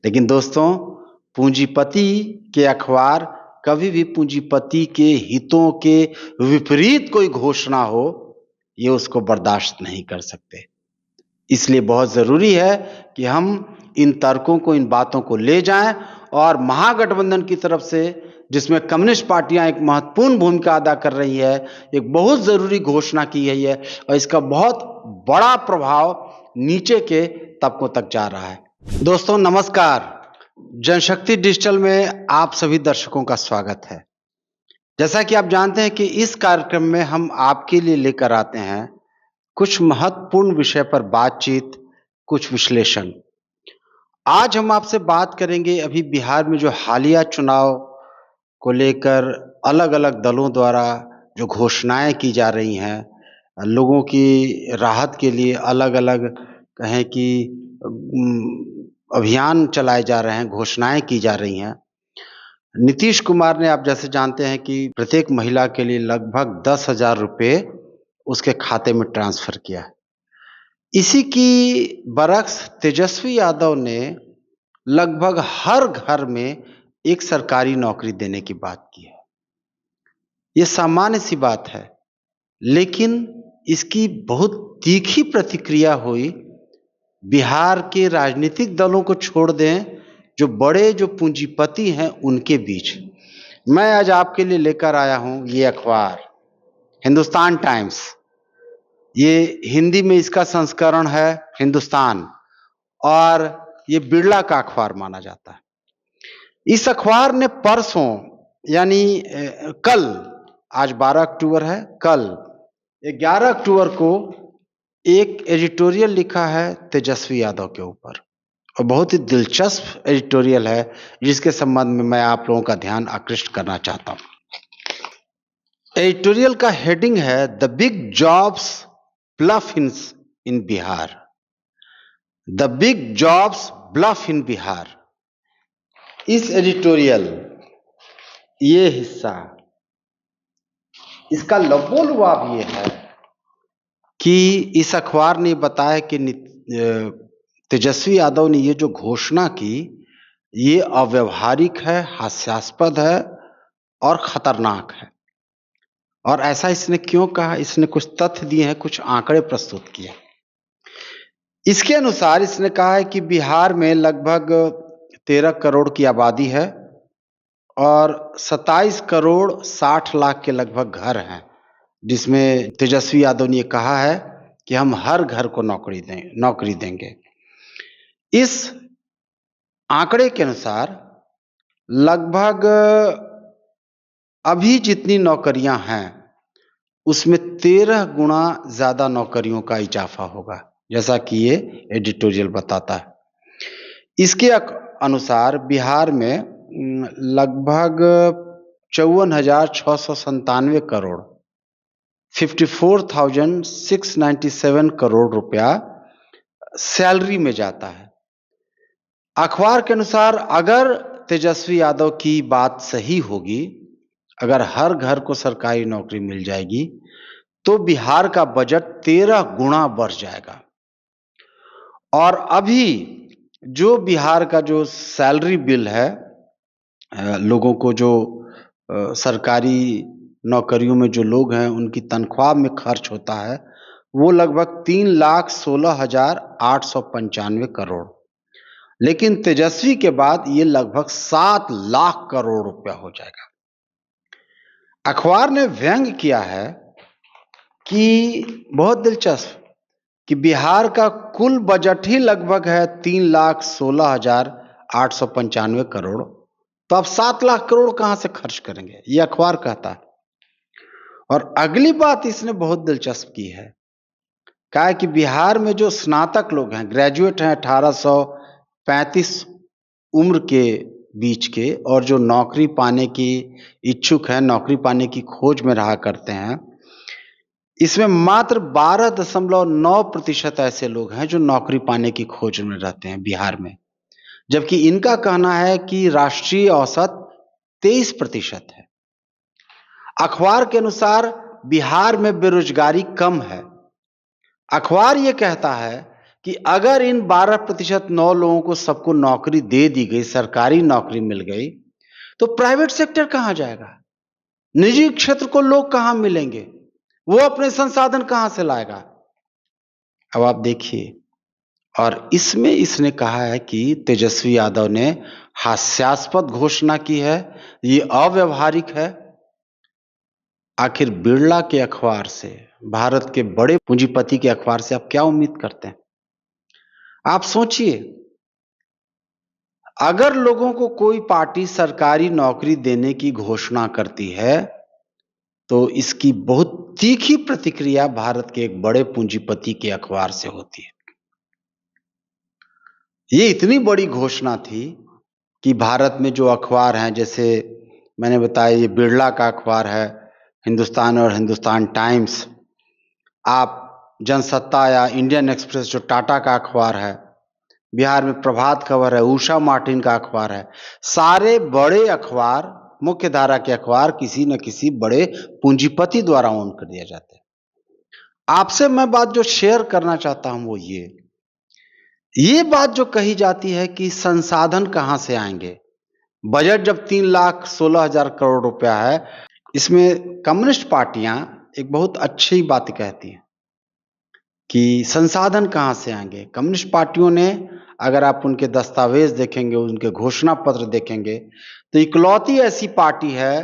लेकिन दोस्तों, पूंजीपति के अखबार कभी भी पूंजीपति के हितों के विपरीत कोई घोषणा हो, ये उसको बर्दाश्त नहीं कर सकते। इसलिए बहुत जरूरी है कि हम इन तर्कों को, इन बातों को ले जाएं और महागठबंधन की तरफ से, जिसमें कम्युनिस्ट पार्टियां एक महत्वपूर्ण भूमिका अदा कर रही है, एक बहुत जरूरी घोषणा की गई है और इसका बहुत बड़ा प्रभाव नीचे के तबकों तक जा रहा है। दोस्तों नमस्कार, जनशक्ति डिजिटल में आप सभी दर्शकों का स्वागत है। जैसा कि आप जानते हैं कि इस कार्यक्रम में हम आपके लिए लेकर आते हैं कुछ महत्वपूर्ण विषय पर बातचीत, कुछ विश्लेषण। आज हम आपसे बात करेंगे अभी बिहार में जो हालिया चुनाव को लेकर अलग अलग दलों द्वारा जो घोषणाएं की जा रही हैं, लोगों की राहत के लिए अलग अलग कहें कि अभियान चलाए जा रहे हैं, घोषणाएं की जा रही हैं। नीतीश कुमार ने, आप जैसे जानते हैं कि प्रत्येक महिला के लिए लगभग 10,000 रुपये उसके खाते में ट्रांसफर किया है। इसी की बरक्स तेजस्वी यादव ने लगभग हर घर में एक सरकारी नौकरी देने की बात की है। ये सामान्य सी बात है, लेकिन इसकी बहुत तीखी प्रतिक्रिया हुई बिहार के राजनीतिक दलों को छोड़ दें, जो बड़े जो पूंजीपति हैं उनके बीच। मैं आज आपके लिए लेकर आया हूं ये अखबार हिंदुस्तान टाइम्स। ये हिंदी में इसका संस्करण है हिंदुस्तान, और ये बिरला का अखबार माना जाता है। इस अखबार ने परसों यानी कल, आज 12 अक्टूबर है, कल 11 अक्टूबर को एक एडिटोरियल लिखा है तेजस्वी यादव के ऊपर, और बहुत ही दिलचस्प एडिटोरियल है जिसके संबंध में मैं आप लोगों का ध्यान आकृष्ट करना चाहता हूं। एडिटोरियल का हेडिंग है the big jobs bluff in Bihar. The big jobs bluff in Bihar. इस एडिटोरियल, ये हिस्सा, इसका लबोलबाब ये है कि इस अखबार ने बताया कि तेजस्वी यादव ने ये जो घोषणा की, ये अव्यवहारिक है, हास्यास्पद है और खतरनाक है। और ऐसा इसने क्यों कहा? इसने कुछ तथ्य दिए हैं, कुछ आंकड़े प्रस्तुत किए। इसके अनुसार इसने कहा है कि बिहार में लगभग 13 करोड़ की आबादी है और 27 करोड़ 60 लाख के लगभग घर हैं, जिसमें तेजस्वी यादव ने कहा है कि हम हर घर को नौकरी देंगे। इस आंकड़े के अनुसार लगभग अभी जितनी नौकरियां हैं उसमें 13 गुना ज्यादा नौकरियों का इजाफा होगा, जैसा कि ये एडिटोरियल बताता है। इसके अनुसार बिहार में लगभग 54,697 करोड़ 54,697 करोड़ रुपया सैलरी में जाता है। अखबार के अनुसार अगर तेजस्वी यादव की बात सही होगी, अगर हर घर को सरकारी नौकरी मिल जाएगी, तो बिहार का बजट 13 गुना बढ़ जाएगा। और अभी जो बिहार का जो सैलरी बिल है, लोगों को जो सरकारी नौकरियों में जो लोग हैं उनकी तनख्वाह में खर्च होता है, वो लगभग 3,16,895 करोड़। लेकिन तेजस्वी के बाद ये लगभग 7 लाख करोड़ रुपया हो जाएगा। अखबार ने व्यंग किया है कि बहुत दिलचस्प, कि बिहार का कुल बजट ही लगभग है 3,16,895 करोड़, तो अब 7 लाख करोड़ कहां से खर्च करेंगे, ये अखबार कहता है। और अगली बात इसने बहुत दिलचस्प की है, कहा है कि बिहार में जो स्नातक लोग हैं, ग्रेजुएट हैं 1835 उम्र के बीच के, और जो नौकरी पाने की इच्छुक हैं, नौकरी पाने की खोज में रहा करते हैं, इसमें मात्र 12.9% ऐसे लोग हैं जो नौकरी पाने की खोज में रहते हैं बिहार में, जबकि इनका कहना है कि राष्ट्रीय औसत 23% है। अखबार के अनुसार बिहार में बेरोजगारी कम है। अखबार ये कहता है कि अगर इन 12% 9 लोगों को सबको नौकरी दे दी गई, सरकारी नौकरी मिल गई, तो प्राइवेट सेक्टर कहां जाएगा? निजी क्षेत्र को लोग कहां मिलेंगे? वो अपने संसाधन कहां से लाएगा? अब आप देखिए, और इसमें इसने कहा है कि तेजस्वी यादव ने हास्यास्पद घोषणा की है, ये अव्यावहारिक है। आखिर बिरला के अखबार से, भारत के बड़े पूंजीपति के अखबार से आप क्या उम्मीद करते हैं? आप सोचिए, अगर लोगों को कोई पार्टी सरकारी नौकरी देने की घोषणा करती है, तो इसकी बहुत तीखी प्रतिक्रिया भारत के एक बड़े पूंजीपति के अखबार से होती है। ये इतनी बड़ी घोषणा थी कि भारत में जो अखबार हैं, जैसे मैंने बताया ये बिरला का अखबार है, हिंदुस्तान और हिंदुस्तान टाइम्स, आप जनसत्ता या इंडियन एक्सप्रेस जो टाटा का अखबार है, बिहार में प्रभात खबर है, उषा मार्टिन का अखबार है, सारे बड़े अखबार, मुख्य धारा के अखबार किसी न किसी बड़े पूंजीपति द्वारा ओन कर दिया जाता है। आपसे मैं बात जो शेयर करना चाहता हूं वो ये बात जो कही जाती है कि संसाधन कहां से आएंगे, बजट जब 3,16,000 करोड़ रुपया है, इसमें कम्युनिस्ट पार्टियां एक बहुत अच्छी बात कहती हैं कि संसाधन कहां से आएंगे। कम्युनिस्ट पार्टियों ने, अगर आप उनके दस्तावेज देखेंगे, उनके घोषणा पत्र देखेंगे, तो इकलौती ऐसी पार्टी है,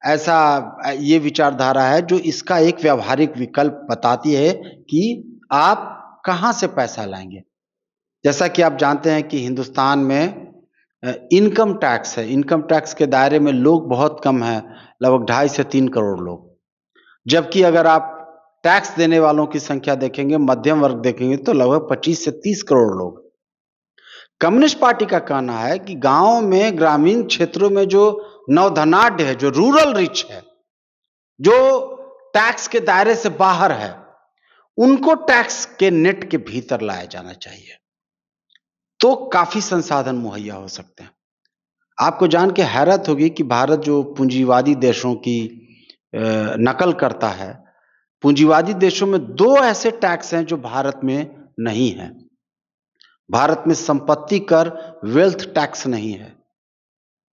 ऐसा ये विचारधारा है जो इसका एक व्यावहारिक विकल्प बताती है कि आप कहां से पैसा लाएंगे। जैसा कि आप जानते हैं कि हिंदुस्तान में इनकम टैक्स है, इनकम टैक्स के दायरे में लोग बहुत कम हैं, लगभग 2.5 से 3 करोड़ लोग, जबकि अगर आप टैक्स देने वालों की संख्या देखेंगे, मध्यम वर्ग देखेंगे, तो लगभग 25 से 30 करोड़ लोग। कम्युनिस्ट पार्टी का कहना है कि गांव में, ग्रामीण क्षेत्रों में जो नवधनाढ़ है, जो रूरल रिच है, जो टैक्स के दायरे से बाहर है, उनको टैक्स के नेट के भीतर लाया जाना चाहिए, तो काफी संसाधन मुहैया हो सकते हैं। आपको जान के हैरत होगी कि भारत जो पूंजीवादी देशों की नकल करता है, पूंजीवादी देशों में 2 ऐसे टैक्स हैं जो भारत में नहीं है। भारत में संपत्ति कर, वेल्थ टैक्स नहीं है।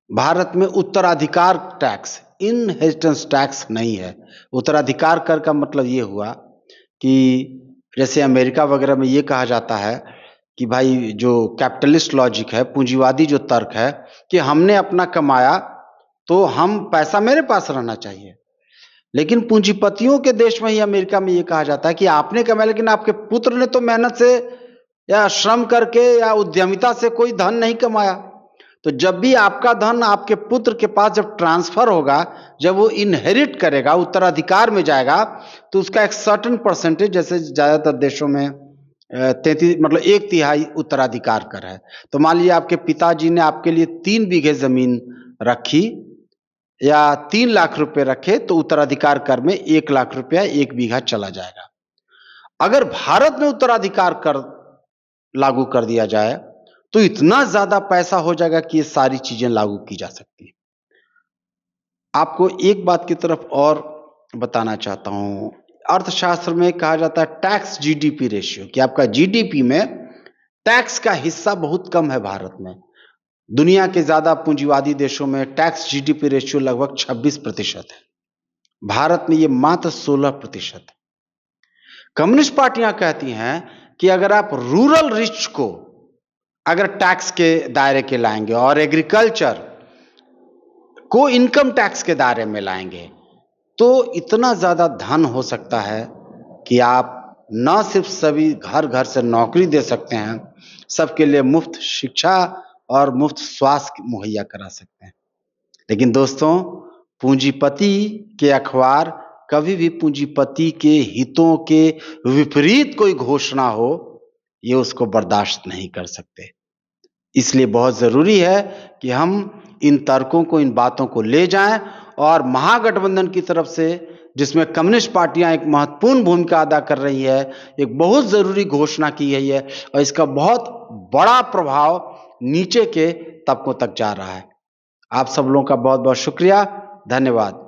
भारत में उत्तराधिकार टैक्स, इनहेरिटेंस टैक्स नहीं है। उत्तराधिकार कर का मतलब ये हुआ कि जैसे अमेरिका वगैरह में ये कहा जाता है कि भाई जो कैपिटलिस्ट लॉजिक है, पूंजीवादी जो तर्क है कि हमने अपना कमाया तो हम पैसा मेरे पास रहना चाहिए, लेकिन पूंजीपतियों के देश में ही, अमेरिका में ये कहा जाता है कि आपने कमाया, लेकिन आपके पुत्र ने तो मेहनत से या श्रम करके या उद्यमिता से कोई धन नहीं कमाया। तो जब भी आपका धन आपके पुत्र के पास जब ट्रांसफर होगा, जब वो इनहेरिट करेगा, उत्तराधिकार में जाएगा, तो उसका एक सर्टेन परसेंटेज, जैसे ज्यादातर देशों में 33 मतलब 1/3 उत्तराधिकार कर है। तो मान लीजिए आपके पिताजी ने आपके लिए 3 बीघे जमीन रखी या 3 लाख रुपए रखे, तो उत्तराधिकार कर में 1 लाख रुपया 1 बीघा चला जाएगा। अगर भारत में उत्तराधिकार कर लागू कर दिया जाए तो इतना ज्यादा पैसा हो जाएगा कि ये सारी चीजें लागू की जा सकती है। आपको एक बात की तरफ और बताना चाहता हूं, अर्थशास्त्र में कहा जाता है टैक्स जीडीपी रेशियो, कि आपका जीडीपी में टैक्स का हिस्सा बहुत कम है भारत में। दुनिया के ज्यादा पूंजीवादी देशों में टैक्स जीडीपी रेशियो लगभग 26% है, भारत में ये मात्र 16% है। कम्युनिस्ट पार्टियां कहती हैं कि अगर आप रूरल रिच को अगर टैक्स के दायरे के लाएंगे और एग्रीकल्चर को इनकम टैक्स के दायरे में लाएंगे, तो इतना ज्यादा धन हो सकता है कि आप न सिर्फ सभी घर घर से नौकरी दे सकते हैं, सबके लिए मुफ्त शिक्षा और मुफ्त स्वास्थ्य मुहैया करा सकते हैं। लेकिन दोस्तों, पूंजीपति के अखबार कभी भी पूंजीपति के हितों के विपरीत कोई घोषणा हो, ये उसको बर्दाश्त नहीं कर सकते। इसलिए बहुत जरूरी है कि हम इन तर्कों को, इन बातों को ले जाएं और महागठबंधन की तरफ से, जिसमें कम्युनिस्ट पार्टियां एक महत्वपूर्ण भूमिका अदा कर रही है, एक बहुत जरूरी घोषणा की गई है और इसका बहुत बड़ा प्रभाव नीचे के तबकों तक जा रहा है। आप सब लोगों का बहुत बहुत शुक्रिया, धन्यवाद।